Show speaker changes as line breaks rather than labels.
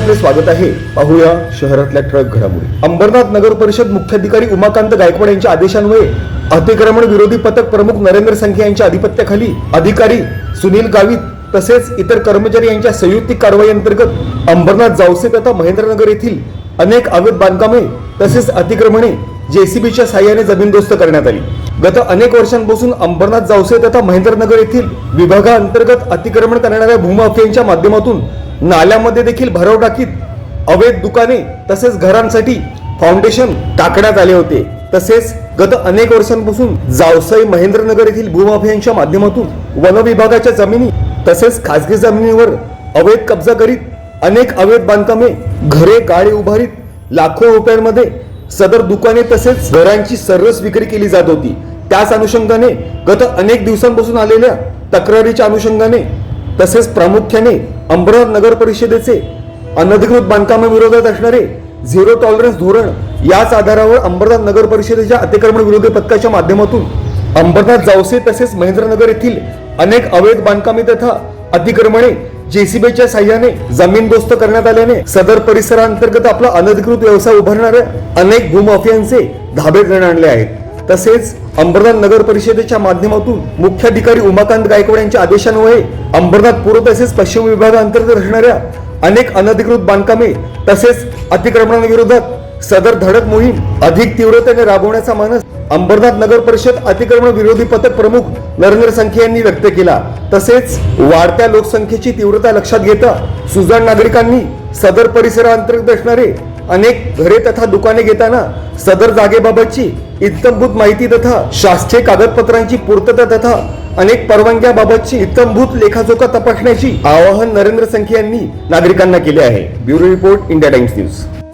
आपले स्वागत आहे। पाहूया शहरातल्या ठळक घडामोडी। अंबरनाथ नगर परिषद मुख्याधिकारी उमाकांत गायकवाड यांच्या आदेशान्वये अतिक्रमण विरोधी पथक प्रमुख नरेंद्र संखे यांच्या अधिपत्याखाली अधिकारी सुनील गावित तसेच इतर कर्मचारी यांच्या संयुक्तिक कारवाई अंतर्गत अंबरनाथ जावसे तथा महेंद्रनगर येथील अनेक अवैध बांधकामे तसेच अतिक्रमणे जेसीबीच्या साहाय्याने जमीनदोस्त करण्यात आली। गत अनेक वर्षांपासून अंबरनाथ जावसे तथा महेंद्रनगर येथील विभागाअंतर्गत अतिक्रमण करणाऱ्या भूमाफियांच्या माध्यमातून नाल्यामध्ये देखील भराव टाकीत अवैध दुकाने तसेच घरांसाठी फाउंडेशन टाकण्यात आले होते। तसेच गत अनेक वर्षांपासून जावसाई महेंद्रनगर येथील भूमाफियांच्या माध्यमातून वन विभागाच्या जमिनी तसेच खासगी जमिनीवर अवैध कब्जा करीत अनेक अवैध बांधकामे घरे गाडी उभारीत लाखो रुपयांमध्ये सदर दुकाने तसेच घरांची सर्रास विक्री केली जात होती। त्याच अनुषंगाने गत अनेक दिवसांपासून आलेल्या तक्रारीच्या अनुषंगाने तसेच प्रामुख्याने अंबरनाथ नगर परिषदेचे अनधिकृत बांधकामाविरोधात असणारे झिरो टॉलरन्स धोरण याच आधारावर अंबरनाथ नगर परिषदेच्या अतिक्रमण विरोधी पथकाच्या माध्यमातून अंबरनाथ जावसे तसेच महेंद्रनगर येथील अनेक अवैध बांधकामे तथा अतिक्रमणे जेसीबीच्या साहाय्याने जमीनदोस्त करण्यात आल्याने सदर परिसरांतर्गत आपला अनधिकृत व्यवसाय उभारणाऱ्या अनेक भूमाफियांचे धाबे आणले आहेत। तसेच अंबरनाथ नगर परिषदेच्या माध्यमातून मुख्याधिकारी उमाकांत गायकवाड यांच्या आदेशान्वये अंबरनाथ पूर्व तसेच पश्चिम विभागाअंतर्गत असणाऱ्या अनेक अनधिकृत बांधकामे तसेच अतिक्रमणाविरोधात सदर धडक मोहीम अधिक तीव्रतेने राबवण्याचा मानस अंबरनाथ नगर परिषद अतिक्रमण विरोधी पथक प्रमुख नरेंद्र संखे यांनी व्यक्त केला। तसेच वाढत्या लोकसंख्येची तीव्रता लक्षात घेता सुजाण नागरिकांनी सदर परिसराअंतर्गत असणारे अनेक घरे तथा दुकाने घेताना सदर जागेबाबतची इत्थंभूत माहिती तथा शासकीय कागदपत्रांची पूर्तता तथा अनेक परवानग्याबाबतची इत्थंभूत लेखाजोखा तपासण्याची आवाहन नरेंद्र संखे यांनी नागरिकांना केले आहे। Bureau report, India times news.